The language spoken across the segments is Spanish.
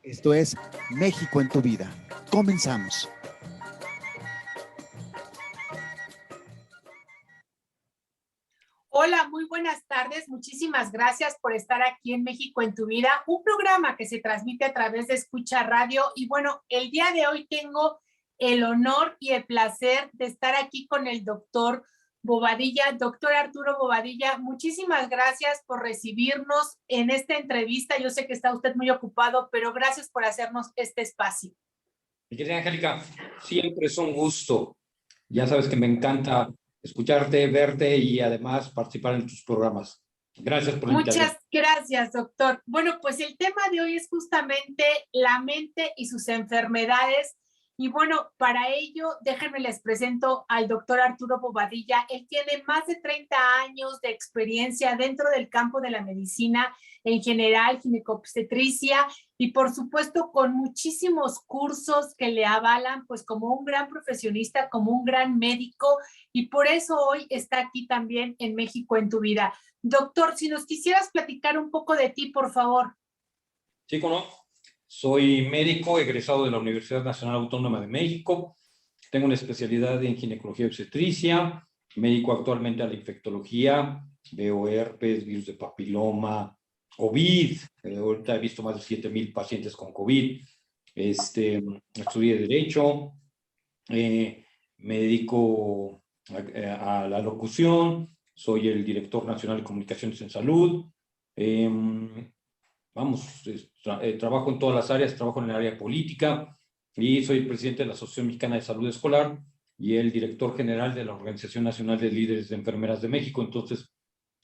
Esto es México en tu vida. Comenzamos. Hola, muy buenas tardes. Muchísimas gracias por estar aquí en México en tu vida, un programa que se transmite a través de Escucha Radio. Y bueno, el día de hoy tengo el honor y el placer de estar aquí con el doctor Bobadilla, doctor Arturo Bobadilla. Muchísimas gracias por recibirnos en esta entrevista. Yo sé que está usted muy ocupado, pero gracias por hacernos este espacio. Mi querida Angélica, siempre es un gusto. Ya sabes que me encanta escucharte, verte y además participar en tus programas. Gracias por la invitación. Muchas gracias, doctor. Bueno, pues el tema de hoy es justamente la mente y sus enfermedades. Y bueno, para ello, déjenme les presento al doctor Arturo Bobadilla. Él tiene más de 30 años de experiencia dentro del campo de la medicina en general, ginecobstetricia, y por supuesto con muchísimos cursos que le avalan, pues como un gran profesionista, como un gran médico, y por eso hoy está aquí también en México en tu vida. Doctor, si nos quisieras platicar un poco de ti, por favor. Sí, ¿cómo no? Soy médico egresado de la Universidad Nacional Autónoma de México. Tengo una especialidad en ginecología y obstetricia. Me dedico actualmente a la infectología. Veo herpes, virus de papiloma, COVID. Ahorita he visto más de 7,000 pacientes con COVID. Estudié Derecho. Me dedico a la locución. Soy el director nacional de comunicaciones en salud. Trabajo en todas las áreas, trabajo en el área política y soy presidente de la Asociación Mexicana de Salud Escolar y el director general de la Organización Nacional de Líderes de Enfermeras de México. Entonces,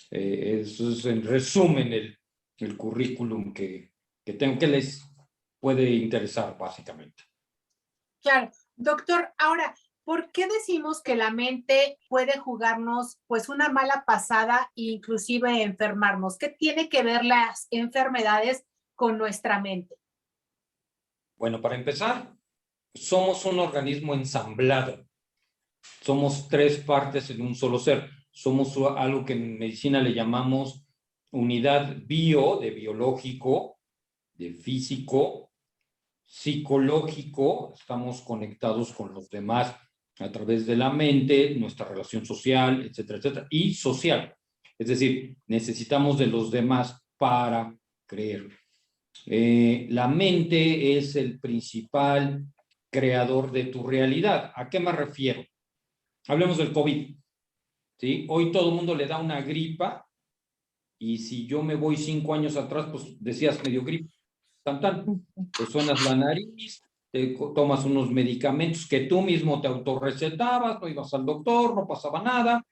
eso es en resumen el currículum que tengo, que les puede interesar básicamente. Claro, doctor, ahora, ¿por qué decimos que la mente puede jugarnos pues una mala pasada e inclusive enfermarnos? ¿Qué tiene que ver las enfermedades con nuestra mente? Bueno, para empezar, somos un organismo ensamblado. Somos tres partes en un solo ser. Somos algo que en medicina le llamamos unidad bio, de biológico, de físico, psicológico. Estamos conectados con los demás a través de la mente, nuestra relación social, etcétera, etcétera, y social. Es decir, necesitamos de los demás para creer. La mente es el principal creador de tu realidad. ¿A qué me refiero? Hablemos del COVID, ¿sí? Hoy todo el mundo le da una gripa y si yo me voy 5 años atrás, pues decías medio gripa, te suenas la nariz, te tomas unos medicamentos que tú mismo te autorrecetabas, no ibas al doctor, no pasaba nada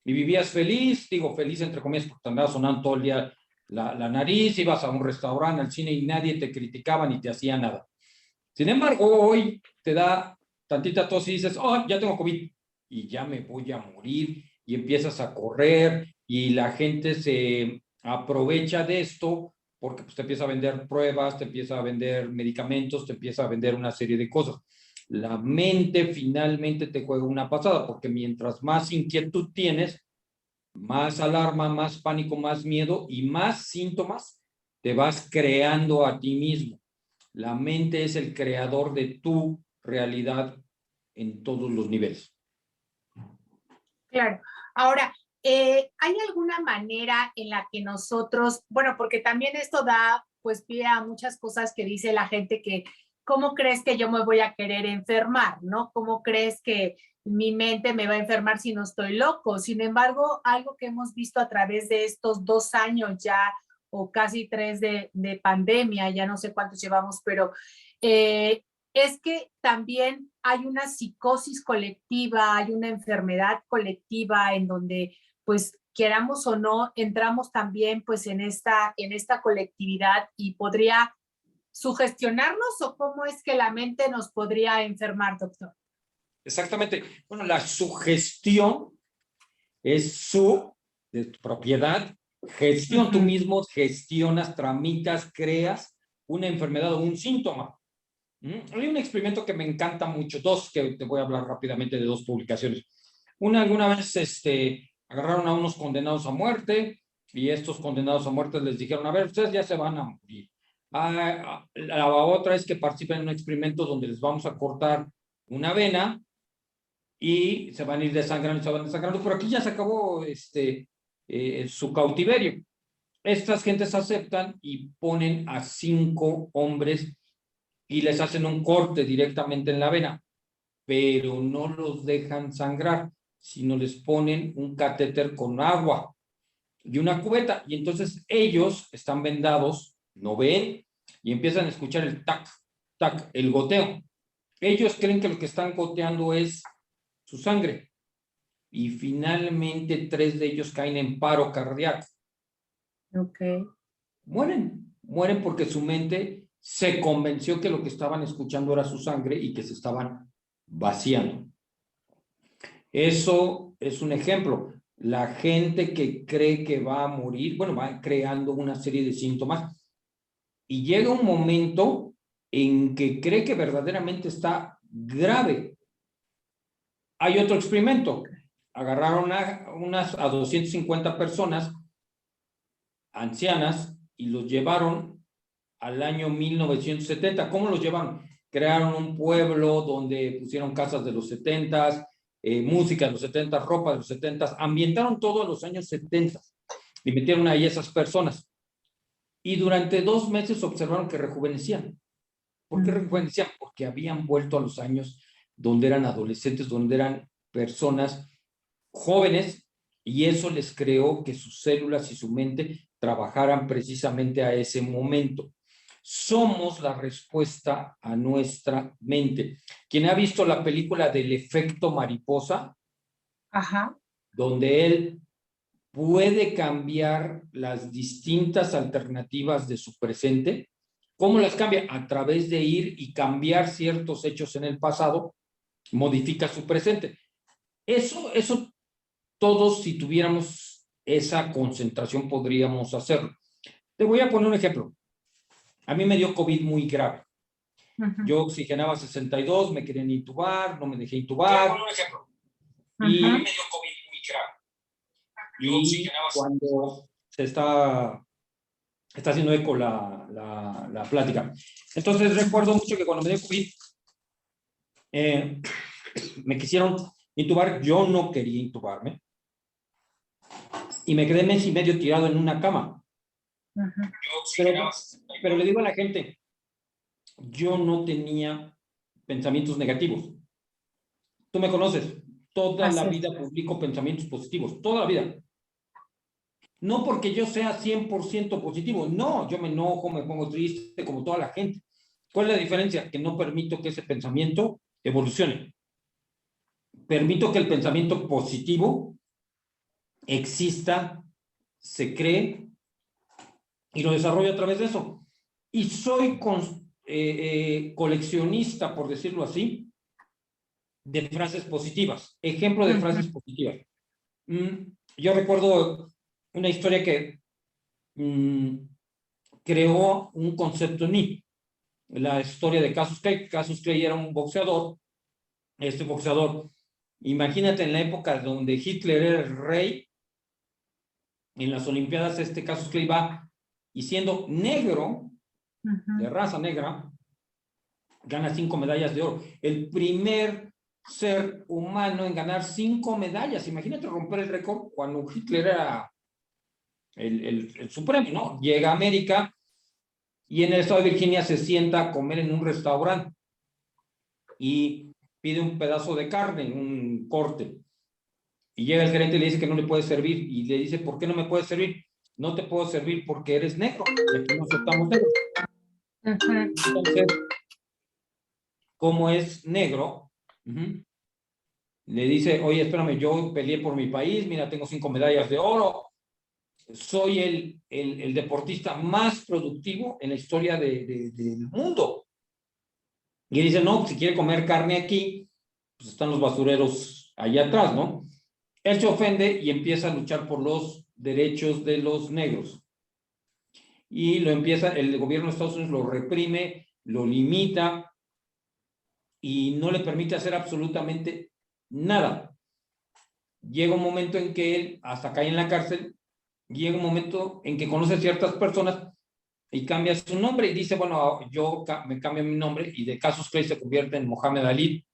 y vivías feliz, digo feliz entre comillas porque te andaba sonando todo el día la nariz, ibas a un restaurante, al cine y nadie te criticaba ni te hacía nada. Sin embargo, hoy te da tantita tos y dices, oh, ya tengo COVID y ya me voy a morir y empiezas a correr y la gente se aprovecha de esto porque pues, te empieza a vender pruebas, te empieza a vender medicamentos, te empieza a vender una serie de cosas. La mente finalmente te juega una pasada porque mientras más inquietud tienes, más alarma, más pánico, más miedo y más síntomas te vas creando a ti mismo. La mente es el creador de tu realidad en todos los niveles. Claro. Ahora, ¿hay alguna manera en la que nosotros, bueno, porque también esto da pues pie a muchas cosas que dice la gente que, ¿cómo crees que yo me voy a querer enfermar, no? ¿Cómo crees que mi mente me va a enfermar si no estoy loco? Sin embargo, algo que hemos visto a través de estos 2 años ya, o casi 3 de pandemia, ya no sé cuántos llevamos, pero es que también hay una psicosis colectiva, hay una enfermedad colectiva en donde, pues, queramos o no, entramos también, pues, en esta colectividad y podría sugestionarnos o cómo es que la mente nos podría enfermar, doctor. Exactamente. Bueno, la sugestión es de tu propiedad, gestión, tú mismo gestionas, tramitas, creas una enfermedad o un síntoma. Hay un experimento que me encanta mucho, dos que te voy a hablar rápidamente de 2 publicaciones. Una, alguna vez agarraron a unos condenados a muerte, y estos condenados a muerte les dijeron, a ver, ustedes ya se van a morir. La otra es que participen en un experimento donde les vamos a cortar una vena y se van a ir desangrando y se van desangrando, pero aquí ya se acabó su cautiverio. Estas gentes aceptan y ponen a 5 hombres y les hacen un corte directamente en la vena, pero no los dejan sangrar, sino les ponen un catéter con agua y una cubeta, y entonces ellos están vendados, no ven, y empiezan a escuchar el tac, tac, el goteo. Ellos creen que lo que están goteando es su sangre, y finalmente 3 de ellos caen en paro cardíaco. Ok. Mueren porque su mente se convenció que lo que estaban escuchando era su sangre y que se estaban vaciando. Eso es un ejemplo. La gente que cree que va a morir, bueno, va creando una serie de síntomas y llega un momento en que cree que verdaderamente está grave. Hay otro experimento. Agarraron a 250 personas ancianas y los llevaron al año 1970. ¿Cómo los llevaron? Crearon un pueblo donde pusieron casas de los 70, música de los 70, ropa de los 70, ambientaron todo a los años 70 y metieron ahí esas personas. Y durante 2 meses observaron que rejuvenecían. ¿Por qué rejuvenecían? Porque habían vuelto a los años donde eran adolescentes, donde eran personas jóvenes, y eso les creó que sus células y su mente trabajaran precisamente a ese momento. Somos la respuesta a nuestra mente. Quien ha visto la película del efecto mariposa, Ajá. donde él puede cambiar las distintas alternativas de su presente, ¿cómo las cambia? A través de ir y cambiar ciertos hechos en el pasado, modifica su presente. Eso todos, si tuviéramos esa concentración, podríamos hacerlo. Te voy a poner un ejemplo. A mí me dio COVID muy grave. Yo oxigenaba 62, me querían intubar, no me dejé intubar. Un ejemplo. Y a mí me dio COVID muy grave. Y cuando se está haciendo eco la plática. Entonces recuerdo mucho que cuando me dio COVID, me quisieron intubar, yo no quería intubarme. Y me quedé 1 mes y medio tirado en una cama. Pero le digo a la gente, yo no tenía pensamientos negativos. Tú me conoces, toda la vida publico pensamientos positivos, toda la vida. No porque yo sea 100% positivo, no, yo me enojo, me pongo triste como toda la gente. ¿Cuál es la diferencia? Que no permito que ese pensamiento evolucione. Permito que el pensamiento positivo exista, se cree y lo desarrollo a través de eso. Y soy coleccionista, por decirlo así, de frases positivas. Ejemplo de frases positivas. Yo recuerdo una historia que creó un concepto en mí. La historia de Cassius Clay. Cassius Clay era un boxeador. Este boxeador, imagínate en la época donde Hitler era el rey, en las Olimpiadas Cassius Clay va y siendo negro, de raza negra, gana 5 medallas de oro. El primer ser humano en ganar 5 medallas. Imagínate romper el récord cuando Hitler era el supremo, ¿no? Llega a América y en el estado de Virginia se sienta a comer en un restaurante y pide un pedazo de carne, un corte. Y llega el gerente y le dice que no le puede servir. Y le dice, ¿por qué no me puede servir? No te puedo servir porque eres negro. Y aquí no aceptamos negros. Entonces, como es negro, le dice, oye, espérame, yo peleé por mi país, mira, tengo 5 medallas de oro, soy el deportista más productivo en la historia del mundo. Y dice, no, si quiere comer carne aquí, pues están los basureros allá atrás, ¿no? Él se ofende y empieza a luchar por los derechos de los negros. Y el gobierno de Estados Unidos lo reprime, lo limita y no le permite hacer absolutamente nada. Llega un momento en que él hasta cae en la cárcel llega un momento en que conoce ciertas personas y cambia su nombre y dice, bueno, yo me cambio mi nombre, y de Cassius Clay se convierte en Mohamed Ali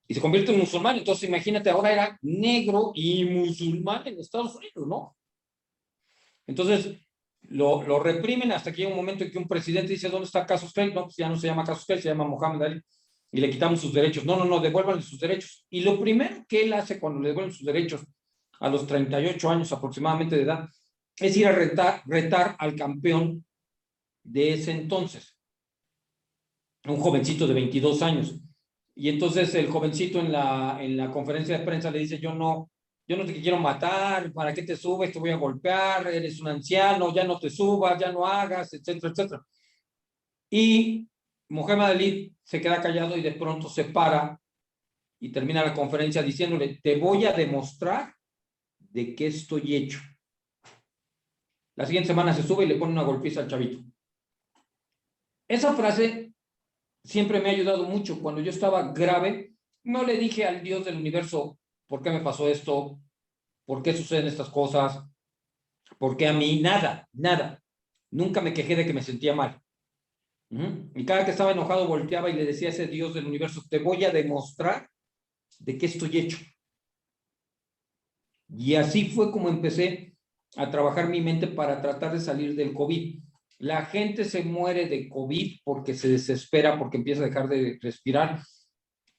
y se convierte en musulmán. Entonces imagínate, ahora era negro y musulmán en Estados Unidos, ¿no? Entonces lo reprimen hasta que llega un momento en que un presidente dice, ¿dónde está Cassius Clay? No, pues ya no se llama Cassius Clay, se llama Mohamed Ali, y le quitamos sus derechos. No, devuélvanle sus derechos. Y lo primero que él hace cuando le devuelven sus derechos a los 38 años aproximadamente de edad es ir a retar al campeón de ese entonces, un jovencito de 22 años. Y entonces el jovencito en la conferencia de prensa le dice, yo no te quiero matar, ¿para qué te subes? Te voy a golpear, eres un anciano, ya no te subas, ya no hagas, etcétera, etcétera. Y Mohamed Ali se queda callado y de pronto se para y termina la conferencia diciéndole, te voy a demostrar de qué estoy hecho. La siguiente semana se sube y le pone una golpiza al chavito. Esa frase siempre me ha ayudado mucho. Cuando yo estaba grave, no le dije al Dios del universo, ¿por qué me pasó esto? ¿Por qué suceden estas cosas? ¿Por qué a mí? Nada. Nunca me quejé de que me sentía mal. Y cada que estaba enojado volteaba y le decía a ese Dios del universo, te voy a demostrar de qué estoy hecho. Y así fue como empecé a trabajar mi mente para tratar de salir del COVID. La gente se muere de COVID porque se desespera, porque empieza a dejar de respirar,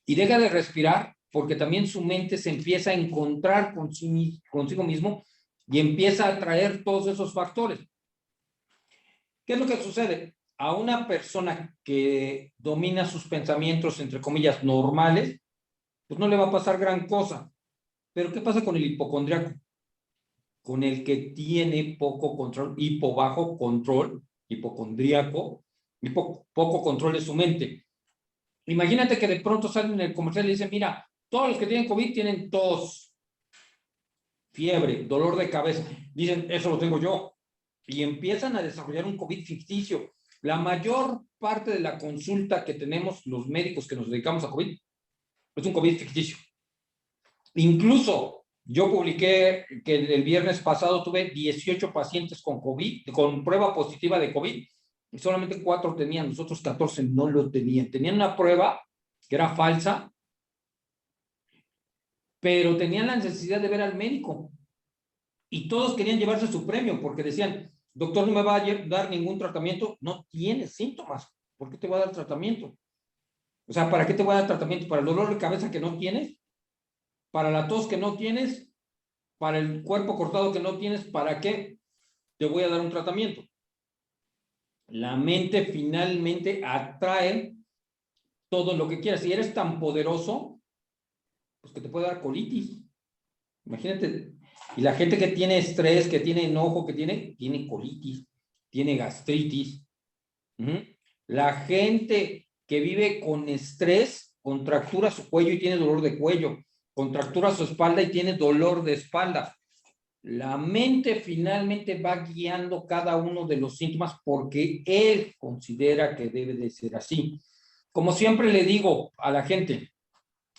y deja de respirar porque también su mente se empieza a encontrar consigo mismo y empieza a atraer todos esos factores. ¿Qué es lo que sucede? A una persona que domina sus pensamientos, entre comillas, normales, pues no le va a pasar gran cosa. Pero ¿qué pasa con el hipocondriaco? Con el que tiene poco control, bajo control, hipocondríaco, poco control de su mente. Imagínate que de pronto salen en el comercial y dicen, mira, todos los que tienen COVID tienen tos, fiebre, dolor de cabeza. Dicen, eso lo tengo yo. Y empiezan a desarrollar un COVID ficticio. La mayor parte de la consulta que tenemos los médicos que nos dedicamos a COVID es un COVID ficticio. Incluso yo publiqué que el viernes pasado tuve 18 pacientes con COVID, con prueba positiva de COVID, y solamente 4 tenían, los otros 14 no lo tenían. Tenían una prueba que era falsa, pero tenían la necesidad de ver al médico. Y todos querían llevarse su premio porque decían, doctor, no me va a dar ningún tratamiento, no tienes síntomas, ¿por qué te voy a dar tratamiento? O sea, ¿para qué te voy a dar tratamiento? ¿Para el dolor de cabeza que no tienes? ¿Para la tos que no tienes? ¿Para el cuerpo cortado que no tienes? ¿Para qué te voy a dar un tratamiento? La mente finalmente atrae todo lo que quieras. Si eres tan poderoso, pues que te puede dar colitis. Imagínate. Y la gente que tiene estrés, que tiene enojo, que tiene colitis, tiene gastritis. La gente que vive con estrés contractura su cuello y tiene dolor de cuello, contractura su espalda y tiene dolor de espalda. La mente finalmente va guiando cada uno de los síntomas porque él considera que debe de ser así. Como siempre le digo a la gente,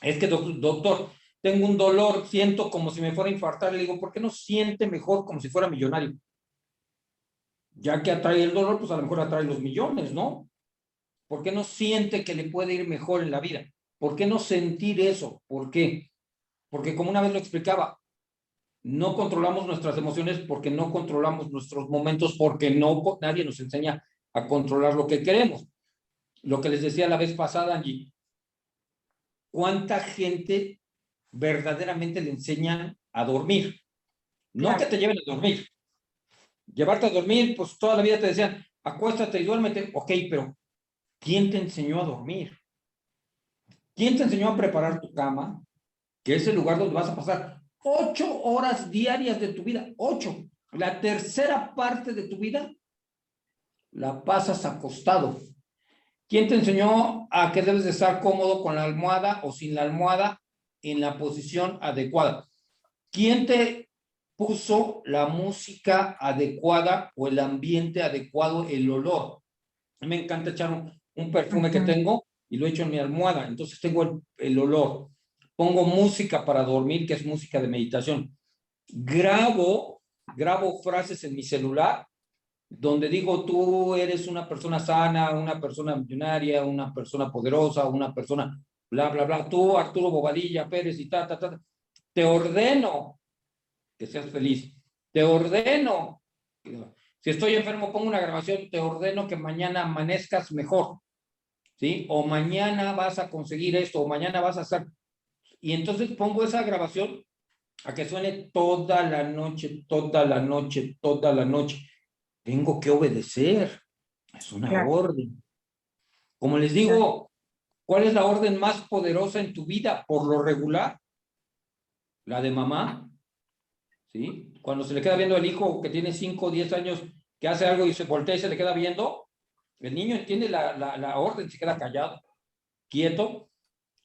es que doctor, tengo un dolor, siento como si me fuera a infartar. Le digo, ¿por qué no siente mejor como si fuera millonario? Ya que atrae el dolor, pues a lo mejor atrae los millones, ¿no? ¿Por qué no siente que le puede ir mejor en la vida? ¿Por qué no sentir eso? ¿Por qué? Porque como una vez lo explicaba, no controlamos nuestras emociones porque no controlamos nuestros momentos, porque nadie nos enseña a controlar lo que queremos. Lo que les decía la vez pasada, Angie, ¿cuánta gente verdaderamente le enseñan a dormir? No claro. Que te lleven a dormir. Llevarte a dormir, pues toda la vida te decían, acuéstate y duérmete. Ok, pero ¿quién te enseñó a dormir? ¿Quién te enseñó a preparar tu cama? Que es el lugar donde vas a pasar 8 horas diarias de tu vida. 8. La tercera parte de tu vida la pasas acostado. ¿Quién te enseñó a que debes de estar cómodo con la almohada o sin la almohada en la posición adecuada? ¿Quién te puso la música adecuada o el ambiente adecuado, el olor? A mí me encanta echar un perfume que tengo y lo echo en mi almohada, entonces tengo el olor. Pongo música para dormir, que es música de meditación. Grabo grabo frases en mi celular donde digo, tú eres una persona sana, una persona millonaria, una persona poderosa, una persona bla, bla, bla. Tú, Arturo Bobadilla Pérez y ta, ta, ta. Te ordeno que seas feliz. Te ordeno. Si estoy enfermo, pongo una grabación. Te ordeno que mañana amanezcas mejor. ¿Sí? O mañana vas a conseguir esto, o mañana vas a hacer. Y entonces pongo esa grabación a que suene toda la noche, toda la noche, toda la noche. Tengo que obedecer. Es una orden. Como les digo, ¿cuál es la orden más poderosa en tu vida? Por lo regular, la de mamá. ¿Sí? Cuando se le queda viendo al hijo que tiene 5 o 10 años, que hace algo y se voltea y se le queda viendo, el niño entiende la orden, se queda callado, quieto,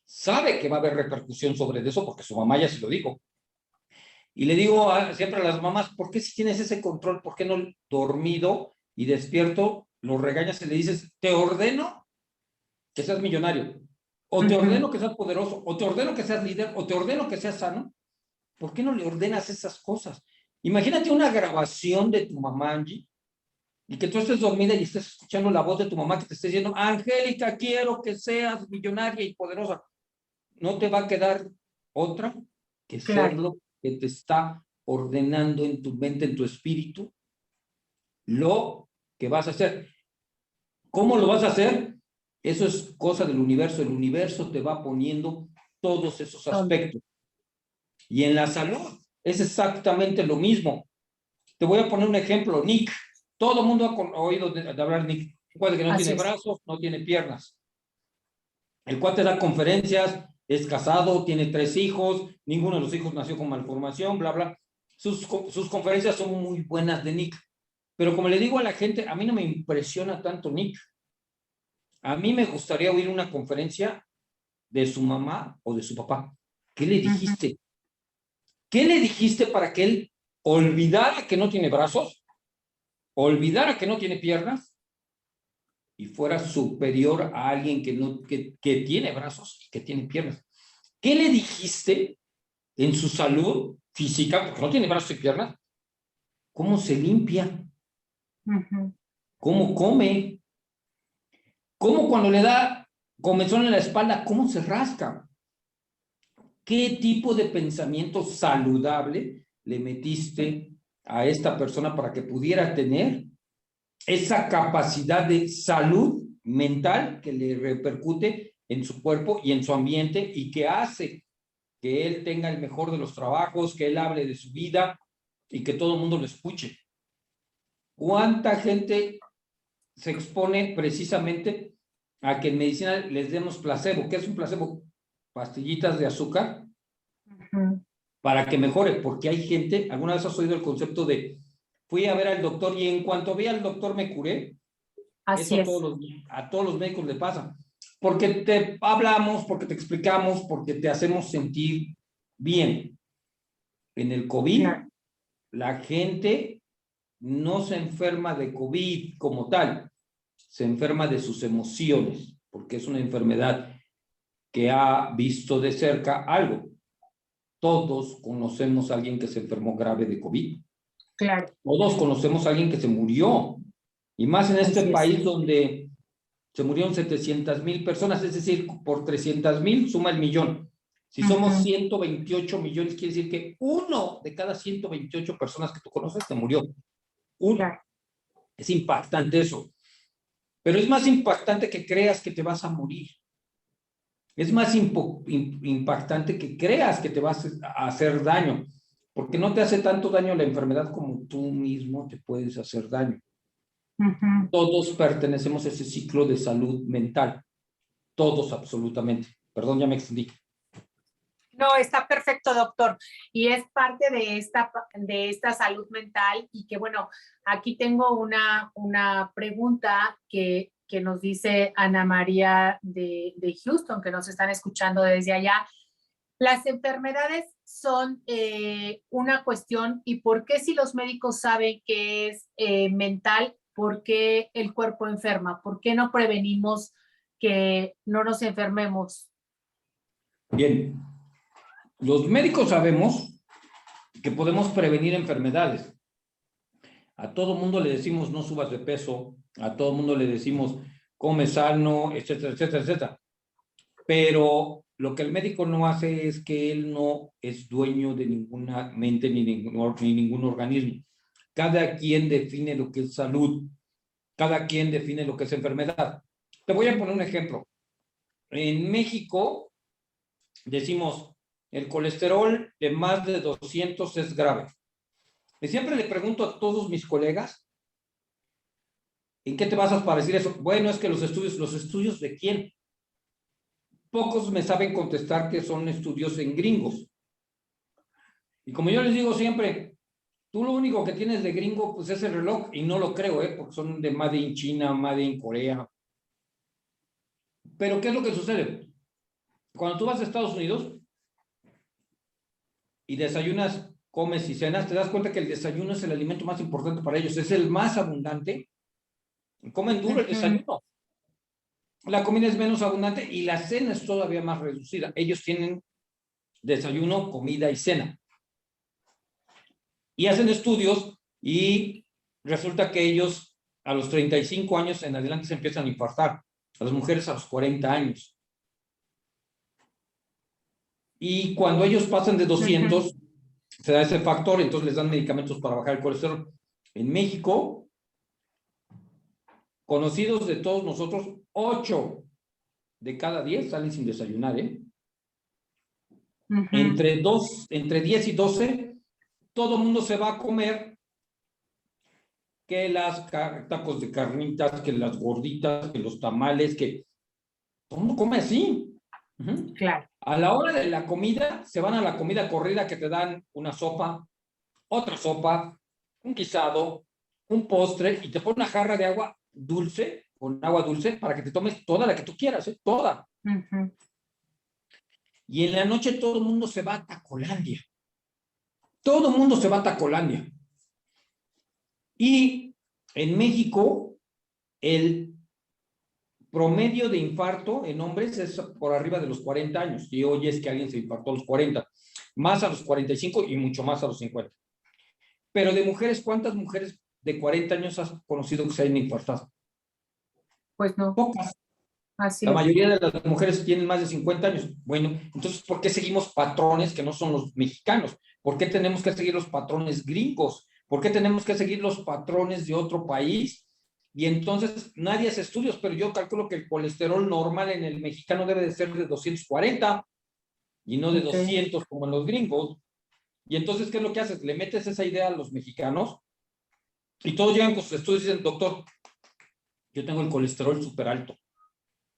sabe que va a haber repercusión sobre eso porque su mamá ya se lo dijo. Y le digo siempre a las mamás, ¿por qué si tienes ese control, por qué no dormido y despierto, lo regañas y le dices, te ordeno que seas millonario, o te ordeno que seas poderoso, o te ordeno que seas líder, o te ordeno que seas sano? ¿Por qué no le ordenas esas cosas? Imagínate una grabación de tu mamá, Angie, y que tú estés dormida y estés escuchando la voz de tu mamá que te esté diciendo, Angélica, quiero que seas millonaria y poderosa. ¿No te va a quedar otra que ser lo que te está ordenando en tu mente, en tu espíritu? Lo que vas a hacer. ¿Cómo lo vas a hacer? Eso es cosa del universo. El universo te va poniendo todos esos aspectos. Y en la salud es exactamente lo mismo. Te voy a poner un ejemplo. Nick. Todo el mundo ha oído de hablar de Nick. Un cuate que no tiene brazos, no tiene piernas. El cuate da conferencias, es casado, tiene 3 hijos, ninguno de los hijos nació con malformación, bla, bla. Sus conferencias son muy buenas de Nick. Pero como le digo a la gente, a mí no me impresiona tanto Nick. A mí me gustaría oír una conferencia de su mamá o de su papá. ¿Qué le dijiste? ¿Qué le dijiste para que él olvidara que no tiene brazos, olvidara que no tiene piernas y fuera superior a alguien que tiene brazos y que tiene piernas? ¿Qué le dijiste en su salud física, porque no tiene brazos y piernas? ¿Cómo se limpia? ¿Cómo come? ¿Cómo cuando le da comezón en la espalda, cómo se rasca? ¿Qué tipo de pensamiento saludable le metiste a esta persona para que pudiera tener esa capacidad de salud mental que le repercute en su cuerpo y en su ambiente y que hace que él tenga el mejor de los trabajos, que él hable de su vida y que todo el mundo lo escuche? ¿Cuánta gente se expone precisamente a que en medicina les demos placebo? ¿Qué es un placebo? Pastillitas de azúcar para que mejore, porque hay gente, ¿alguna vez has oído el concepto de fui a ver al doctor y en cuanto vi al doctor me curé? Así Eso a todos los médicos le pasa, porque te hablamos, porque te explicamos, porque te hacemos sentir bien. En el COVID, la gente no se enferma de COVID como tal, se enferma de sus emociones, porque es una enfermedad que ha visto de cerca algo. Todos conocemos a alguien que se enfermó grave de COVID. Claro. Todos conocemos a alguien que se murió. Y más en este país donde se murieron 700,000 personas, es decir, por 300,000 suma el millón. Si somos 128 millones, quiere decir que 1 de cada 128 personas que tú conoces se murió. 1. Claro. Es impactante eso. Pero es más impactante que creas que te vas a morir. Es más impactante que creas que te vas a hacer daño, porque no te hace tanto daño la enfermedad como tú mismo te puedes hacer daño. Todos pertenecemos a ese ciclo de salud mental. Todos, absolutamente. Perdón, ya me extendí. No, está perfecto, doctor. Y es parte de esta salud mental y que, bueno, aquí tengo una pregunta que nos dice Ana María de Houston, que nos están escuchando desde allá. Las enfermedades son una cuestión, y ¿por qué si los médicos saben que es mental, por qué el cuerpo enferma? ¿Por qué no prevenimos que no nos enfermemos? Bien. Los médicos sabemos que podemos prevenir enfermedades. A todo mundo le decimos no subas de peso, a todo mundo le decimos come sano, etcétera, etcétera, etcétera. Pero lo que el médico no hace es que él no es dueño de ninguna mente ni ningún organismo. Cada quien define lo que es salud, cada quien define lo que es enfermedad. Te voy a poner un ejemplo. En México decimos, el colesterol de más de 200 es grave. Y siempre le pregunto a todos mis colegas, ¿en qué te basas para decir eso? Bueno, es que los estudios ¿de quién? Pocos me saben contestar que son estudios en gringos. Y como yo les digo siempre, tú lo único que tienes de gringo pues es el reloj, y no lo creo, porque son de Made in China, Made in Corea. Pero ¿qué es lo que sucede? Cuando tú vas a Estados Unidos y desayunas, comes y cenas, te das cuenta que el desayuno es el alimento más importante para ellos, es el más abundante. Comen duro el desayuno. La comida es menos abundante y la cena es todavía más reducida. Ellos tienen desayuno, comida y cena. Y hacen estudios y resulta que ellos a los 35 años en adelante se empiezan a infartar. A las mujeres a los 40 años. Y cuando ellos pasan de 200, se da ese factor, entonces les dan medicamentos para bajar el colesterol. En México, conocidos de todos nosotros, 8 de cada 10 salen sin desayunar, ¿eh? Entre 10 y 12, todo el mundo se va a comer que las tacos de carnitas, que las gorditas, que los tamales, que todo el mundo come así. Claro. A la hora de la comida, se van a la comida corrida que te dan una sopa, otra sopa, un guisado, un postre y te ponen una jarra de agua dulce, con agua dulce, para que te tomes toda la que tú quieras, toda. Y en la noche todo el mundo se va a Tacolandia. Todo el mundo se va a Tacolandia. Y en México, el promedio de infarto en hombres es por arriba de los 40 años. Y oyes que alguien se infartó a los 40, más a los 45 y mucho más a los 50. Pero de mujeres, ¿cuántas mujeres de 40 años has conocido que se hayan infartado? Pues no. Pocas. Así La es. mayoría de las mujeres tienen más de 50 años. Bueno, entonces, ¿por qué seguimos patrones que no son los mexicanos? ¿Por qué tenemos que seguir los patrones gringos? ¿Por qué tenemos que seguir los patrones de otro país? Y entonces nadie hace estudios, pero yo calculo que el colesterol normal en el mexicano debe de ser de 240 y no de 200 como en los gringos. Y entonces, ¿qué es lo que haces? Le metes esa idea a los mexicanos y todos llegan con sus estudios y dicen, doctor, yo tengo el colesterol súper alto.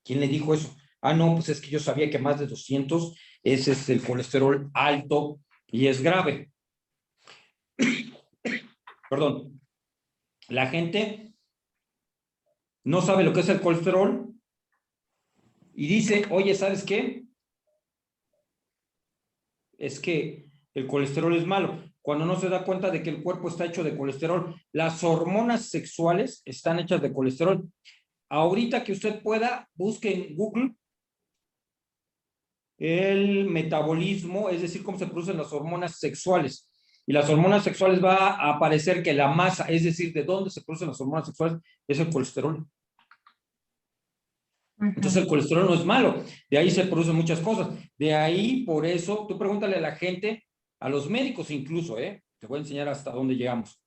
¿Quién le dijo eso? Ah, no, pues es que yo sabía que más de 200, ese es el colesterol alto y es grave. Perdón. La gente no sabe lo que es el colesterol y dice, oye, ¿sabes qué? Es que el colesterol es malo. Cuando no se da cuenta de que el cuerpo está hecho de colesterol, las hormonas sexuales están hechas de colesterol. Ahorita que usted pueda, busque en Google el metabolismo, es decir, cómo se producen las hormonas sexuales. Y las hormonas sexuales va a aparecer que la masa, es decir, de dónde se producen las hormonas sexuales, es el colesterol. Entonces el colesterol no es malo, de ahí se producen muchas cosas. De ahí, por eso, tú pregúntale a la gente, a los médicos incluso, te voy a enseñar hasta dónde llegamos.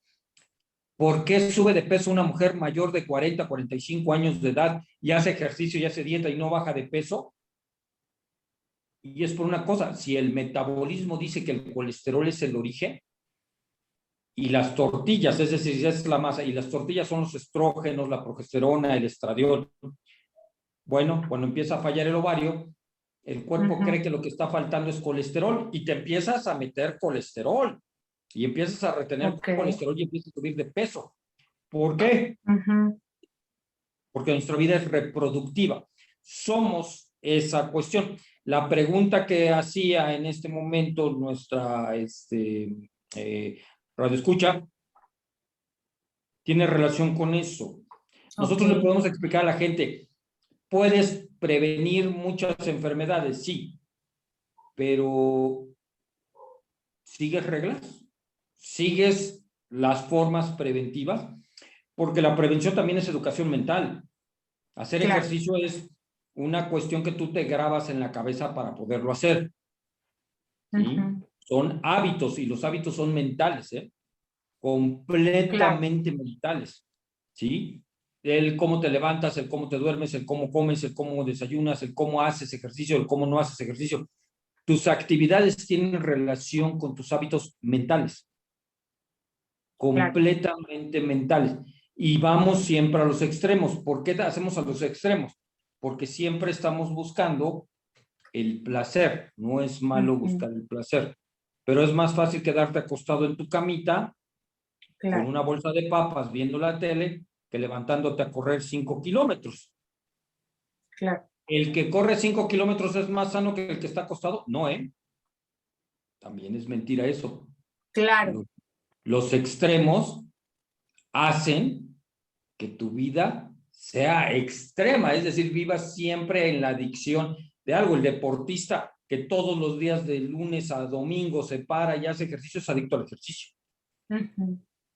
¿Por qué sube de peso una mujer mayor de 40, 45 años de edad y hace ejercicio y hace dieta y no baja de peso? Y es por una cosa, si el metabolismo dice que el colesterol es el origen, y las tortillas, es decir, es la masa, y las tortillas son los estrógenos, la progesterona, el estradiol. Bueno, cuando empieza a fallar el ovario, el cuerpo cree que lo que está faltando es colesterol y te empiezas a meter colesterol y empiezas a retener colesterol y empiezas a subir de peso. ¿Por qué? Porque nuestra vida es reproductiva. Somos esa cuestión. La pregunta que hacía en este momento nuestra radioescucha tiene relación con eso. Nosotros le podemos explicar a la gente, puedes prevenir muchas enfermedades, sí, pero ¿sigues reglas? ¿Sigues las formas preventivas, porque la prevención también es educación mental. Hacer Claro. ejercicio es una cuestión que tú te grabas en la cabeza para poderlo hacer. ¿Sí? Son hábitos, y los hábitos son mentales, completamente mentales. ¿Sí? El cómo te levantas, el cómo te duermes, el cómo comes, el cómo desayunas, el cómo haces ejercicio, el cómo no haces ejercicio. Tus actividades tienen relación con tus hábitos mentales, completamente mentales. Y vamos siempre a los extremos. ¿Por qué hacemos a los extremos? Porque siempre estamos buscando el placer. No es malo buscar el placer, pero es más fácil quedarte acostado en tu camita con una bolsa de papas viendo la tele que levantándote a correr 5 kilómetros. Claro. ¿El que corre 5 kilómetros es más sano que el que está acostado? No, también es mentira eso. Claro. Los extremos hacen que tu vida sea extrema, es decir, vivas siempre en la adicción de algo. El deportista que todos los días de lunes a domingo se para y hace ejercicio es adicto al ejercicio.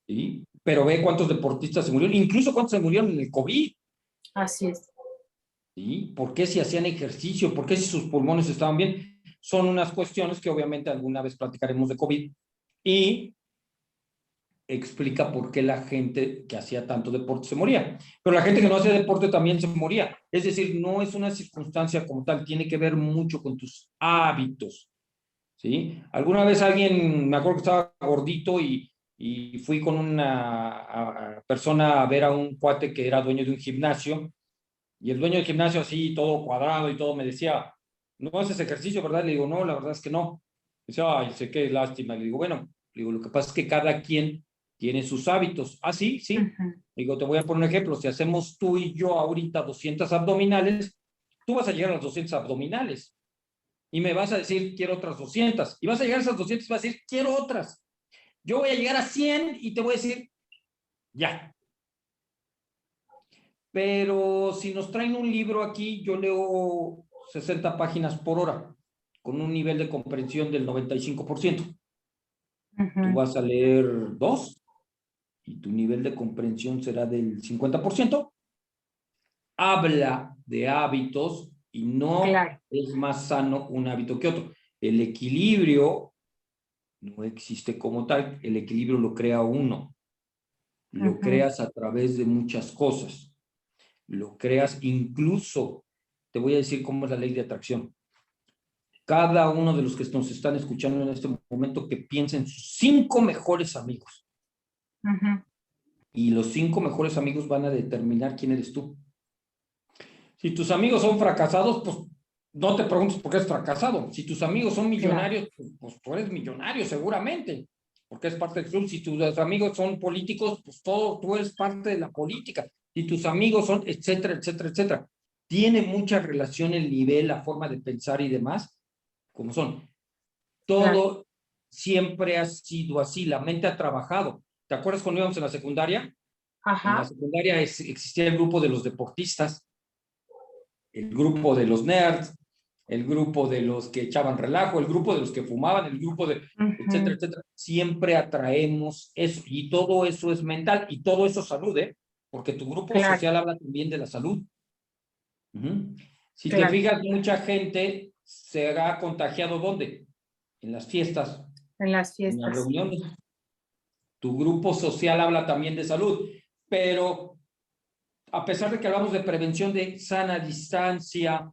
¿Sí? Pero ve cuántos deportistas se murieron, incluso cuántos se murieron en el COVID. Así es. ¿Sí? ¿Por qué si hacían ejercicio? ¿Por qué si sus pulmones estaban bien? Son unas cuestiones que obviamente alguna vez platicaremos de COVID y explica por qué la gente que hacía tanto deporte se moría. Pero la gente que no hacía deporte también se moría. Es decir, no es una circunstancia como tal, tiene que ver mucho con tus hábitos. ¿Sí? Alguna vez alguien, me acuerdo que estaba gordito y fui con una persona a ver a un cuate que era dueño de un gimnasio, y el dueño del gimnasio así, todo cuadrado y todo, me decía, ¿no haces ejercicio, verdad? Le digo, no, la verdad es que no. Dice, ay, sé qué lástima. Le digo, bueno, le digo, lo que pasa es que cada quien tiene sus hábitos. Ah, sí, sí. Le digo, te voy a poner un ejemplo. Si hacemos tú y yo ahorita 200 abdominales, tú vas a llegar a las 200 abdominales. Y me vas a decir, quiero otras 200. Y vas a llegar a esas 200 y vas a decir, quiero otras. Yo voy a llegar a 100 y te voy a decir, ya. Pero si nos traen un libro aquí, yo leo 60 páginas por hora, con un nivel de comprensión del 95%. Tú vas a leer 2 y tu nivel de comprensión será del 50%. Habla de hábitos y no es más sano un hábito que otro. El equilibrio no existe como tal, el equilibrio lo crea uno. Lo creas a través de muchas cosas. Lo creas incluso, te voy a decir cómo es la ley de atracción. Cada uno de los que nos están escuchando en este momento que piensen en sus 5 mejores amigos. Y los 5 mejores amigos van a determinar quién eres tú. Si tus amigos son fracasados, pues no te preguntes por qué es fracasado. Si tus amigos son millonarios, pues tú eres millonario seguramente, porque es parte del club. Si tus amigos son políticos, pues tú eres parte de la política. Si tus amigos son, etcétera, etcétera, etcétera. Tiene mucha relación el nivel, la forma de pensar y demás, como son. Todo siempre ha sido así, la mente ha trabajado. ¿Te acuerdas cuando íbamos en la secundaria? En la secundaria existía el grupo de los deportistas, el grupo de los nerds, el grupo de los que echaban relajo, el grupo de los que fumaban, el grupo de, etcétera, etcétera. Siempre atraemos eso, y todo eso es mental, y todo eso es salud, porque tu grupo social habla también de la salud. Si te fijas, mucha gente se ha contagiado, ¿dónde? En las fiestas. En las fiestas. En las reuniones. Tu grupo social habla también de salud, pero a pesar de que hablamos de prevención de sana distancia,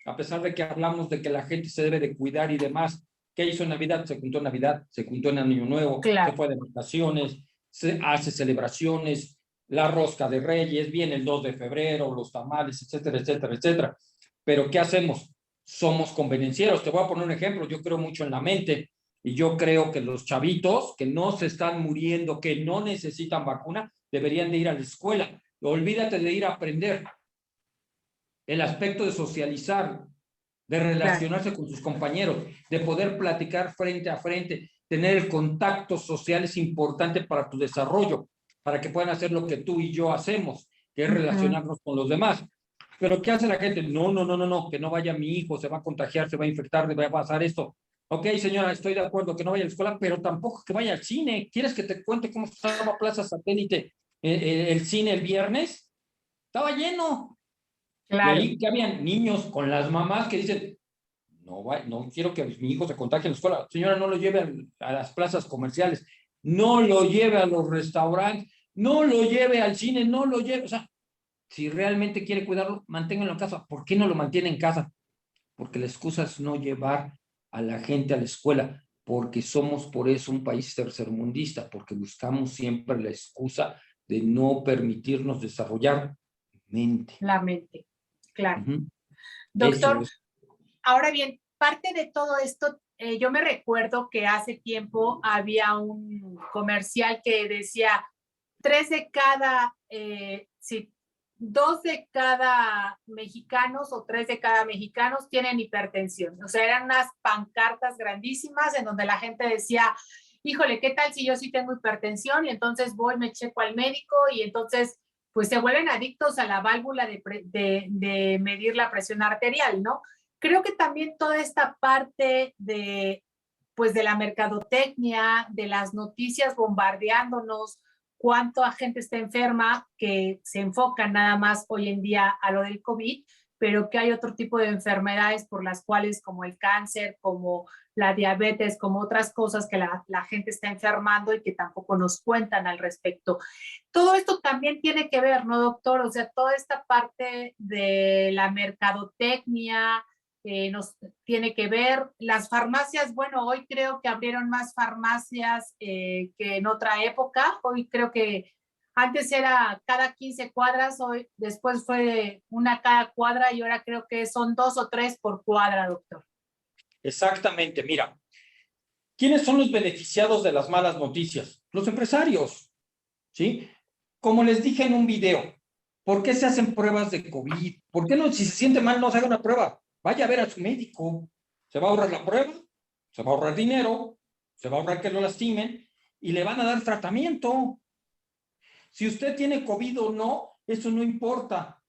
a pesar de que hablamos de que la gente se debe de cuidar y demás, ¿qué hizo en Navidad? Se juntó en Navidad, se juntó en Año Nuevo, se fue de vacaciones, se hace celebraciones, la rosca de Reyes, viene el 2 de febrero, los tamales, etcétera, etcétera, etcétera. Pero ¿qué hacemos? Somos convenencieros. Te voy a poner un ejemplo. Yo creo mucho en la mente y yo creo que los chavitos que no se están muriendo, que no necesitan vacuna, deberían de ir a la escuela. Olvídate de ir a aprender. El aspecto de socializar, de relacionarse con sus compañeros, de poder platicar frente a frente, tener el contacto social es importante para tu desarrollo, para que puedan hacer lo que tú y yo hacemos, que es relacionarnos con los demás. Pero ¿qué hace la gente? No, que no vaya mi hijo, se va a contagiar, se va a infectar, le va a pasar esto. Ok, señora, estoy de acuerdo que no vaya a la escuela, pero tampoco que vaya al cine. ¿Quieres que te cuente cómo estaba Plaza Satélite el cine el viernes? Estaba lleno. Y Claro. ahí que habían niños con las mamás que dicen, no quiero que mi hijo se contagie en la escuela. Señora, no lo lleve a las plazas comerciales, no lo lleve a los restaurantes, no lo lleve al cine, no lo lleve. O sea, si realmente quiere cuidarlo, manténganlo en casa. ¿Por qué no lo mantiene en casa? Porque la excusa es no llevar a la gente a la escuela, porque somos por eso un país tercermundista, porque buscamos siempre la excusa de no permitirnos desarrollar mente. La mente, claro. Eso Doctor, es. ahora bien, parte de todo esto, yo me recuerdo que hace tiempo había un comercial que decía, sí, 2 de cada mexicanos o 3 de cada mexicanos tienen hipertensión. O sea, eran unas pancartas grandísimas en donde la gente decía, híjole, ¿qué tal si yo sí tengo hipertensión? Y entonces voy, me checo al médico y entonces pues se vuelven adictos a la válvula de medir la presión arterial, ¿no? Creo que también toda esta parte pues de la mercadotecnia, de las noticias bombardeándonos, cuánta gente está enferma, que se enfoca nada más hoy en día a lo del COVID, pero que hay otro tipo de enfermedades por las cuales, como el cáncer, como la diabetes, como otras cosas que la gente está enfermando y que tampoco nos cuentan al respecto. Todo esto también tiene que ver, ¿no, doctor? O sea, toda esta parte de la mercadotecnia nos tiene que ver. Las farmacias, bueno, hoy creo que abrieron más farmacias que en otra época. Hoy creo que antes era cada 15 cuadras, hoy después fue una cada cuadra y ahora creo que son 2 o 3 por cuadra, doctor. Exactamente, mira, ¿quiénes son los beneficiados de las malas noticias? Los empresarios, ¿sí? Como les dije en un video, ¿por qué se hacen pruebas de COVID? ¿Por qué no, si se siente mal, no se haga una prueba? Vaya a ver a su médico. Se va a ahorrar la prueba, se va a ahorrar dinero, se va a ahorrar que lo lastimen y le van a dar tratamiento. Si usted tiene COVID o no, eso no importa.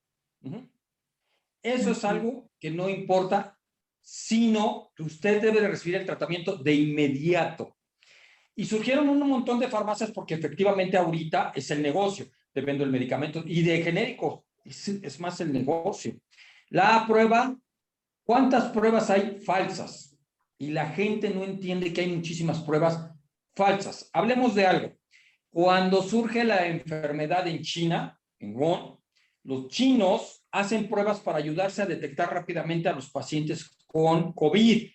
Eso es algo que no importa, sino que usted debe de recibir el tratamiento de inmediato. Y surgieron un montón de farmacias porque efectivamente ahorita es el negocio, de vendo el medicamento y de genérico, es más el negocio. La prueba, ¿cuántas pruebas hay falsas? Y la gente no entiende que hay muchísimas pruebas falsas. Hablemos de algo. Cuando surge la enfermedad en China, en Wuhan, los chinos hacen pruebas para ayudarse a detectar rápidamente a los pacientes con COVID.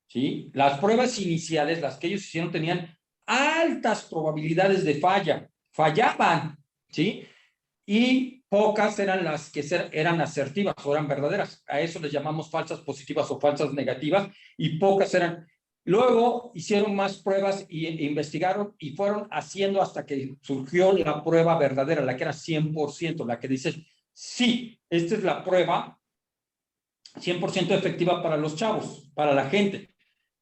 ¿Sí? Las pruebas iniciales, las que ellos hicieron, tenían altas probabilidades de falla, fallaban, ¿sí? Y pocas eran las que eran asertivas o eran verdaderas. A eso les llamamos falsas positivas o falsas negativas, y pocas eran. Luego hicieron más pruebas e investigaron y fueron haciendo hasta que surgió la prueba verdadera, la que era 100%, la que dice, sí, esta es la prueba 100% efectiva para los chavos, para la gente,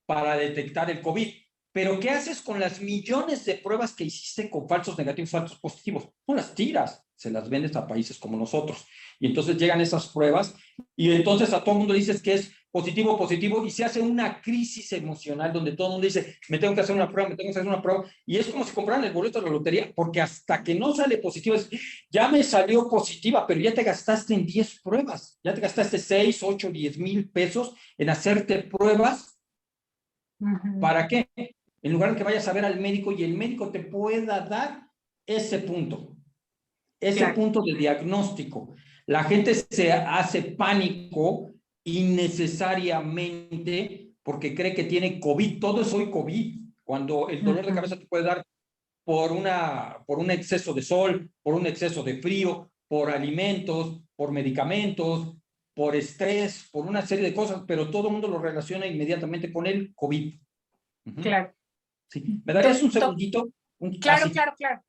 para detectar el COVID. Pero ¿qué haces con las millones de pruebas que hiciste con falsos negativos, falsos positivos? No las tiras, se las vendes a países como nosotros. Y entonces llegan esas pruebas y entonces a todo el mundo dices que es positivo, positivo, y se hace una crisis emocional donde todo el mundo dice, me tengo que hacer una prueba, me tengo que hacer una prueba, y es como si compraran el boleto de la lotería, porque hasta que no sale positivo, es, ya me salió positiva, pero ya te gastaste en 10 pruebas, ya te gastaste 6, 8, 10 mil pesos en hacerte pruebas. ¿Para qué? En lugar de que vayas a ver al médico y el médico te pueda dar ese punto de diagnóstico. La gente se hace pánico innecesariamente porque cree que tiene COVID. Todo es hoy COVID, cuando el dolor de cabeza te puede dar por un exceso de sol, por un exceso de frío, por alimentos, por medicamentos, por estrés, por una serie de cosas, pero todo el mundo lo relaciona inmediatamente con el COVID. Claro. Sí. ¿Me darías un segundito? Claro.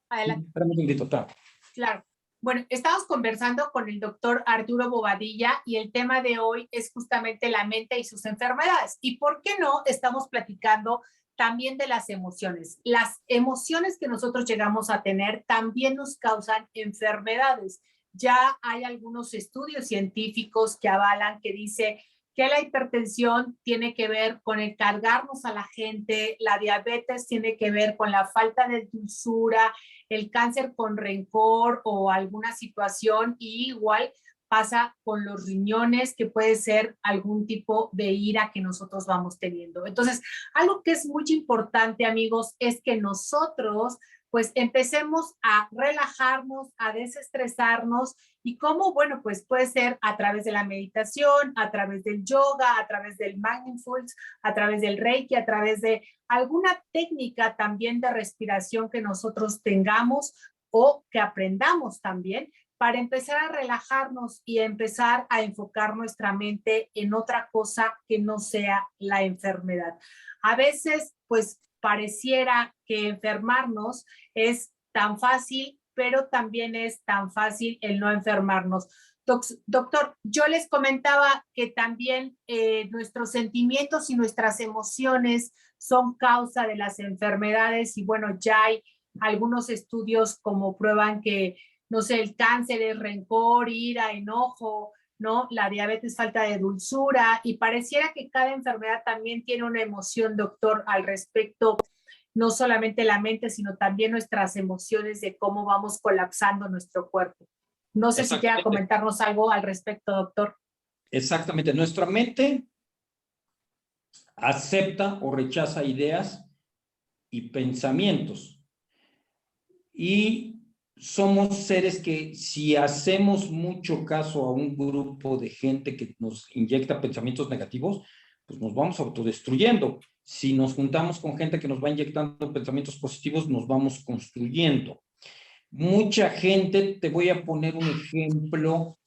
Adelante. Espérame un segundito, claro. Claro. Bueno, estamos conversando con el doctor Arturo Bobadilla y el tema de hoy es justamente la mente y sus enfermedades. ¿Y por qué no estamos platicando también de las emociones? Las emociones que nosotros llegamos a tener también nos causan enfermedades. Ya hay algunos estudios científicos que avalan, que dice que la hipertensión tiene que ver con el cargarnos a la gente, la diabetes tiene que ver con la falta de dulzura, el cáncer con rencor o alguna situación, y igual pasa con los riñones, que puede ser algún tipo de ira que nosotros vamos teniendo. Entonces, algo que es muy importante, amigos, es que nosotros pues empecemos a relajarnos, a desestresarnos. ¿Y cómo? Bueno, pues puede ser a través de la meditación, a través del yoga, a través del mindfulness, a través del reiki, a través de alguna técnica también de respiración que nosotros tengamos o que aprendamos también, para empezar a relajarnos y empezar a enfocar nuestra mente en otra cosa que no sea la enfermedad. A veces, pues pareciera que enfermarnos es tan fácil, pero también es tan fácil el no enfermarnos. Doctor, yo les comentaba que también nuestros sentimientos y nuestras emociones son causa de las enfermedades, y bueno, ya hay algunos estudios como prueban que, no sé, el cáncer es rencor, ira, enojo, ¿no? La diabetes, falta de dulzura, y pareciera que cada enfermedad también tiene una emoción, doctor, al respecto, no solamente la mente, sino también nuestras emociones de cómo vamos colapsando nuestro cuerpo. No sé si quiera comentarnos algo al respecto, doctor. Exactamente. Nuestra mente acepta o rechaza ideas y pensamientos. Y somos seres que, si hacemos mucho caso a un grupo de gente que nos inyecta pensamientos negativos, pues nos vamos autodestruyendo. Si nos juntamos con gente que nos va inyectando pensamientos positivos, nos vamos construyendo. Mucha gente, te voy a poner un ejemplo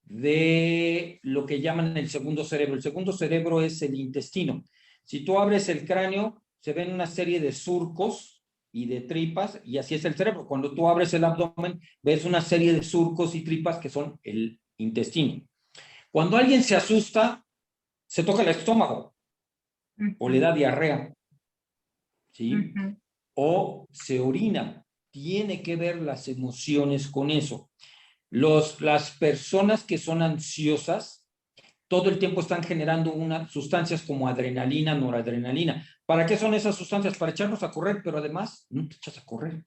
de lo que llaman el segundo cerebro. El segundo cerebro es el intestino. Si tú abres el cráneo, se ven una serie de surcos y de tripas, y así es el cerebro. Cuando tú abres el abdomen, ves una serie de surcos y tripas que son el intestino. Cuando alguien se asusta, se toca el estómago, o le da diarrea, ¿sí? O se orina. Tiene que ver las emociones con eso. Las personas que son ansiosas todo el tiempo están generando sustancias como adrenalina, noradrenalina. ¿Para qué son esas sustancias? Para echarnos a correr, pero además no te echas a correr.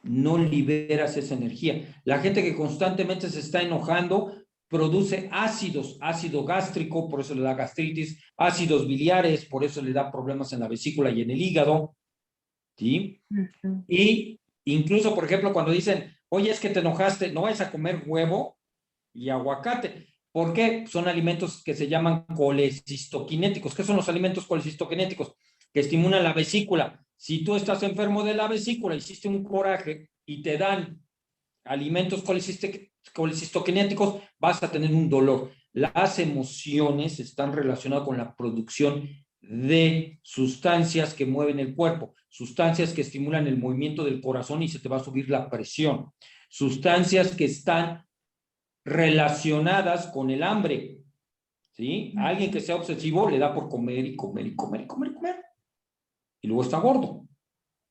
No liberas esa energía. La gente que constantemente se está enojando produce ácidos, ácido gástrico, por eso le da gastritis, ácidos biliares, por eso le da problemas en la vesícula y en el hígado, ¿sí? Y incluso, por ejemplo, cuando dicen, oye, es que te enojaste, no vayas a comer huevo y aguacate. ¿Por qué? Son alimentos que se llaman colecistoquinéticos. ¿Qué son los alimentos colecistoquinéticos? Que estimulan la vesícula. Si tú estás enfermo de la vesícula, hiciste un coraje y te dan alimentos colecistoquinéticos, vas a tener un dolor. Las emociones están relacionadas con la producción de sustancias que mueven el cuerpo, sustancias que estimulan el movimiento del corazón y se te va a subir la presión, sustancias que están relacionadas con el hambre, ¿sí? A alguien que sea obsesivo le da por comer y comer y comer y comer y comer. Y luego está gordo.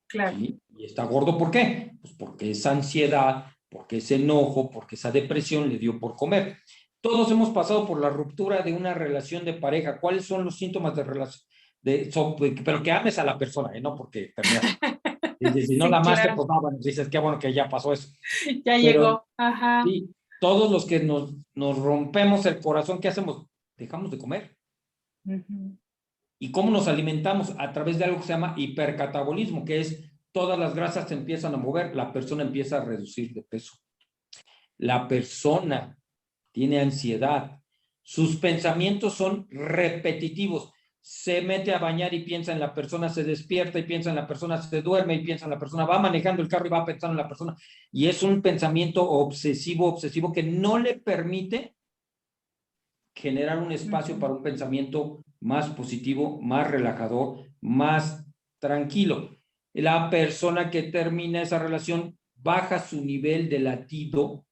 Claro. ¿Sí? ¿Y está gordo por qué? Pues porque esa ansiedad, porque ese enojo, porque esa depresión le dio por comer. Todos hemos pasado por la ruptura de una relación de pareja. ¿Cuáles son los síntomas de relación? Pero que ames a la persona, no porque terminas. Si no Sí, la amaste, claro. pues no, bueno, dices, qué bueno que ya pasó eso. Ya Pero llegó. Ajá. sí, todos los que nos rompemos el corazón, ¿qué hacemos? Dejamos de comer. ¿Y cómo nos alimentamos? A través de algo que se llama hipercatabolismo, que es todas las grasas se empiezan a mover, la persona empieza a reducir de peso. La persona tiene ansiedad, sus pensamientos son repetitivos. Se mete a bañar y piensa en la persona, se despierta y piensa en la persona, se duerme y piensa en la persona, va manejando el carro y va pensando en la persona. Y es un pensamiento obsesivo que no le permite generar un espacio para un pensamiento más positivo, más relajador, más tranquilo. La persona que termina esa relación baja su nivel de latido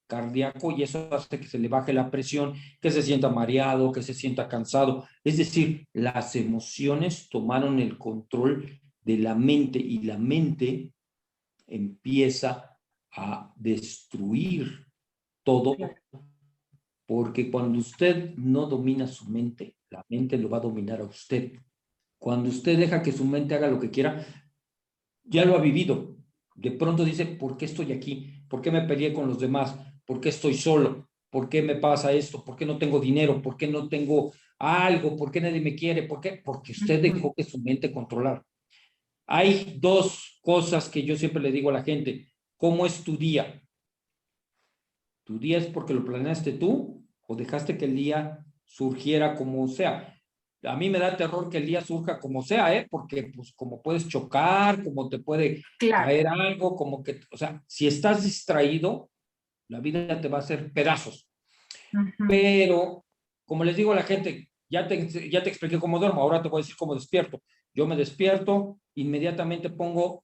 cardíaco y eso hace que se le baje la presión, que se sienta mareado, que se sienta cansado. Es decir, las emociones tomaron el control de la mente y la mente empieza a destruir todo Porque cuando usted no domina su mente, la mente lo va a dominar a usted. Cuando usted deja que su mente haga lo que quiera, ya lo ha vivido. De pronto dice, ¿por qué estoy aquí? ¿Por qué me peleé con los demás? ¿Por qué estoy solo? ¿Por qué me pasa esto? ¿Por qué no tengo dinero? ¿Por qué no tengo algo? ¿Por qué nadie me quiere? ¿Por qué? Porque usted dejó que su mente controlara. Hay dos cosas que yo siempre le digo a la gente. ¿Cómo es tu día? ¿Tu día es porque lo planeaste tú o dejaste que el día surgiera como sea? A mí me da terror que el día surja como sea, porque pues como puedes chocar, como te puede Claro. caer algo, como que, o sea, si estás distraído, la vida te va a hacer pedazos. Pero, como les digo a la gente, ya te expliqué cómo duermo, ahora te voy a decir cómo despierto. Yo me despierto, inmediatamente pongo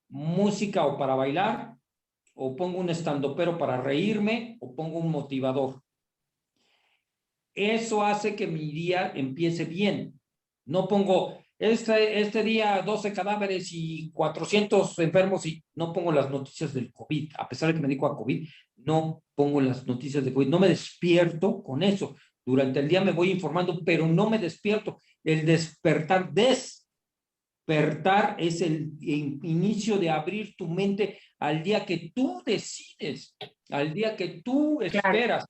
música o para bailar, o pongo un estandopero para reírme, o pongo un motivador. Eso hace que mi día empiece bien. No pongo este día 12 cadáveres y 400 enfermos y no pongo las noticias del COVID. A pesar de que me dedico a COVID, no pongo las noticias de COVID. No me despierto con eso. Durante el día me voy informando, pero no me despierto. El despertar es el inicio de abrir tu mente al día que tú decides, al día que tú esperas.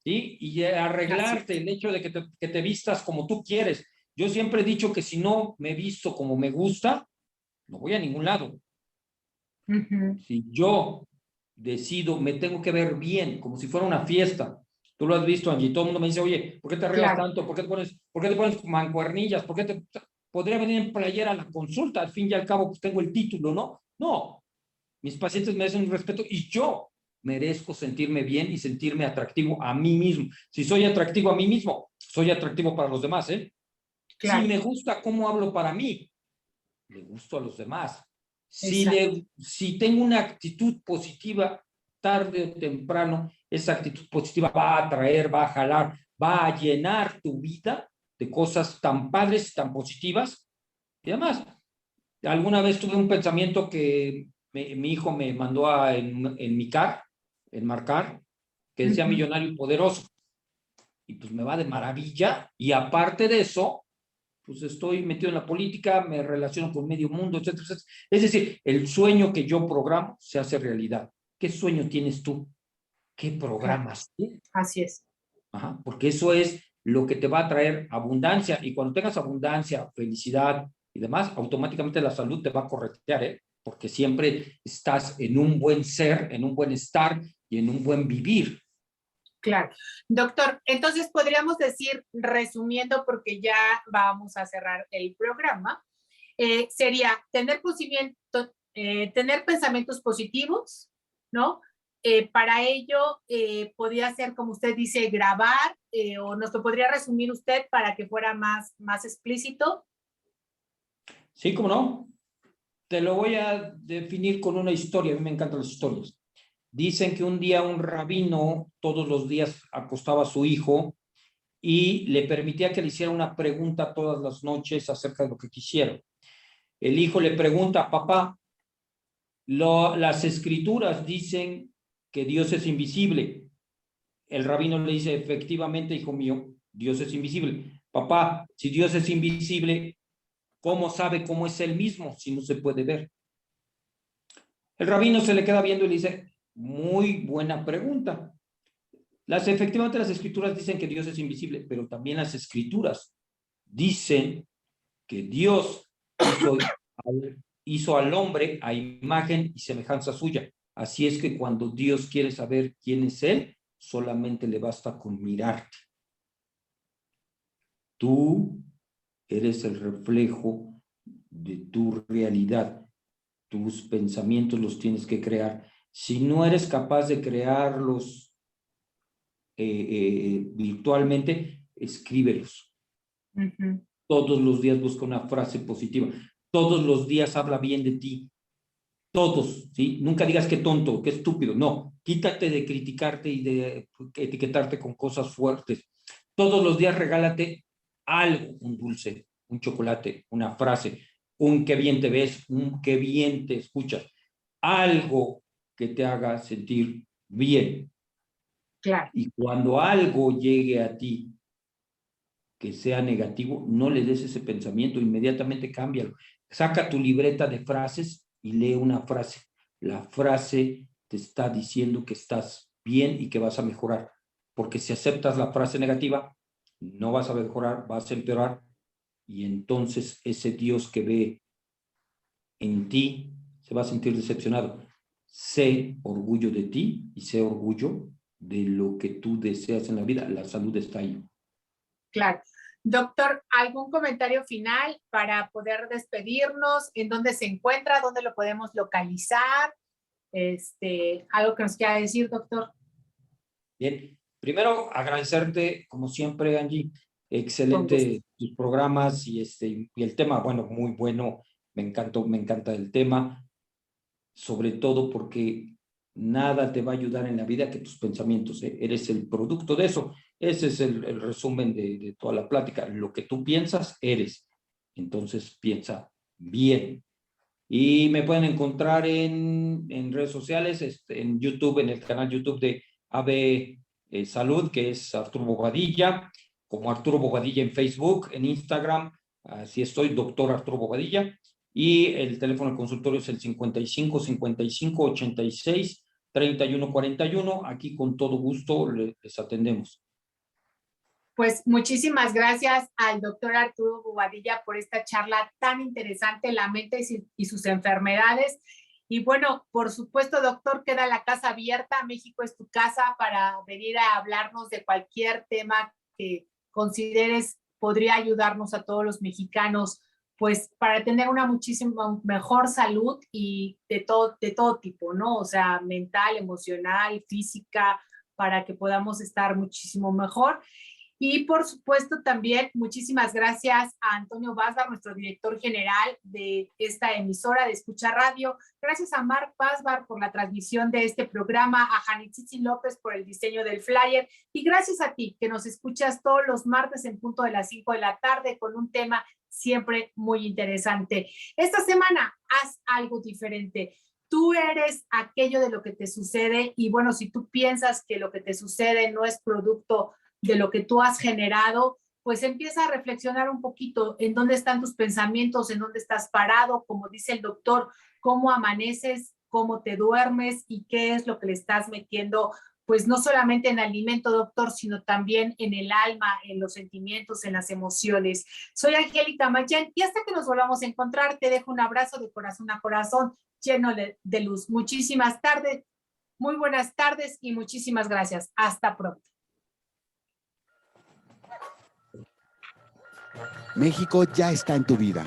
¿Sí? Y arreglarte, el hecho de que te vistas como tú quieres. Yo siempre he dicho que si no me visto como me gusta, no voy a ningún lado. Si yo decido, me tengo que ver bien, como si fuera una fiesta. Tú lo has visto, Angie. Todo el mundo me dice, oye, ¿por qué te arreglas tanto? ¿Por qué te pones mancuernillas? Podría venir en playera a la consulta? Al fin y al cabo, pues tengo el título, ¿no? No. Mis pacientes merecen un respeto y yo merezco sentirme bien y sentirme atractivo a mí mismo. Si soy atractivo a mí mismo, soy atractivo para los demás, ¿eh? Claro. Si me gusta cómo hablo para mí, le gusto a los demás. Si tengo una actitud positiva, tarde o temprano, esa actitud positiva va a atraer, va a jalar, va a llenar tu vida de cosas tan padres, tan positivas. Y además, alguna vez tuve un pensamiento que mi hijo me mandó a enmarcar, que decía millonario y poderoso. Y pues me va de maravilla. Y aparte de eso, pues estoy metido en la política, me relaciono con medio mundo, etcétera, etcétera. Es decir, el sueño que yo programo se hace realidad. ¿Qué sueño tienes tú? ¿Qué programas tú? Así es. Ajá, porque eso es lo que te va a traer abundancia. Y cuando tengas abundancia, felicidad y demás, automáticamente la salud te va a corretear, porque siempre estás en un buen ser, en un buen estar y en un buen vivir. Claro. Doctor, entonces podríamos decir, resumiendo, porque ya vamos a cerrar el programa, sería tener pensamientos positivos, ¿no? Para ello, podría ser, como usted dice, grabar, o nos lo podría resumir usted para que fuera más explícito. Sí, cómo no. Te lo voy a definir con una historia. A mí me encantan las historias. Dicen que un día un rabino todos los días acostaba a su hijo y le permitía que le hiciera una pregunta todas las noches acerca de lo que quisiera. El hijo le pregunta, papá, las escrituras dicen que Dios es invisible. El rabino le dice, efectivamente, hijo mío, Dios es invisible. Papá, si Dios es invisible, ¿cómo sabe cómo es él mismo si no se puede ver? El rabino se le queda viendo y le dice, muy buena pregunta. Efectivamente, las escrituras dicen que Dios es invisible, pero también las escrituras dicen que Dios hizo al hombre a imagen y semejanza suya. Así es que cuando Dios quiere saber quién es Él, solamente le basta con mirarte. Tú eres el reflejo de tu realidad. Tus pensamientos los tienes que crear. Si no eres capaz de crearlos virtualmente, escríbelos. Todos los días busca una frase positiva. Todos los días habla bien de ti. Todos, ¿sí? Nunca digas qué tonto, qué estúpido. No, quítate de criticarte y de etiquetarte con cosas fuertes. Todos los días regálate algo, un dulce, un chocolate, una frase, un qué bien te ves, un qué bien te escuchas. Algo que te haga sentir bien. Claro. Y cuando algo llegue a ti que sea negativo, no le des ese pensamiento, inmediatamente cámbialo. Saca tu libreta de frases y lee una frase. La frase te está diciendo que estás bien y que vas a mejorar. Porque si aceptas la frase negativa, no vas a mejorar, vas a empeorar. Y entonces ese Dios que ve en ti se va a sentir decepcionado. Sé orgullo de ti y sé orgullo de lo que tú deseas en la vida. La salud está ahí. Claro. Doctor, ¿algún comentario final para poder despedirnos? ¿En dónde se encuentra? ¿Dónde lo podemos localizar? Algo que nos quiera decir, doctor. Bien, primero agradecerte, como siempre, Angie, excelente tus programas y el tema, bueno, muy bueno, me encanta el tema, sobre todo porque nada te va a ayudar en la vida que tus pensamientos, eres el producto de eso. Ese es el resumen de toda la plática. Lo que tú piensas, eres. Entonces piensa bien. Y me pueden encontrar en redes sociales, en YouTube, en el canal YouTube de AB Salud, que es Arturo Bobadilla, como Arturo Bobadilla en Facebook, en Instagram, así estoy, doctor Arturo Bobadilla, y el teléfono del consultorio es el 55 55 86 31 41. Aquí con todo gusto les atendemos. Pues muchísimas gracias al doctor Arturo Bobadilla por esta charla tan interesante, la mente y sus enfermedades. Y bueno, por supuesto, doctor, queda la casa abierta. México es tu casa para venir a hablarnos de cualquier tema que consideres podría ayudarnos a todos los mexicanos, pues para tener una muchísimo mejor salud y de todo tipo, ¿no? O sea, mental, emocional, física, para que podamos estar muchísimo mejor. Y por supuesto también muchísimas gracias a Antonio Vazbar, nuestro director general de esta emisora de Escucha Radio. Gracias a Mark Vazbar por la transmisión de este programa, a Janitzitzi López por el diseño del flyer y gracias a ti que nos escuchas todos los martes en punto de las 5 de la tarde con un tema siempre muy interesante. Esta semana haz algo diferente. Tú eres aquello de lo que te sucede y bueno, si tú piensas que lo que te sucede no es producto de lo que tú has generado, pues empieza a reflexionar un poquito en dónde están tus pensamientos, en dónde estás parado, como dice el doctor, cómo amaneces, cómo te duermes y qué es lo que le estás metiendo, pues no solamente en alimento, doctor, sino también en el alma, en los sentimientos, en las emociones. Soy Angélica Mayán y hasta que nos volvamos a encontrar, te dejo un abrazo de corazón a corazón lleno de luz. Muchísimas tardes, muy buenas tardes y muchísimas gracias. Hasta pronto. México ya está en tu vida.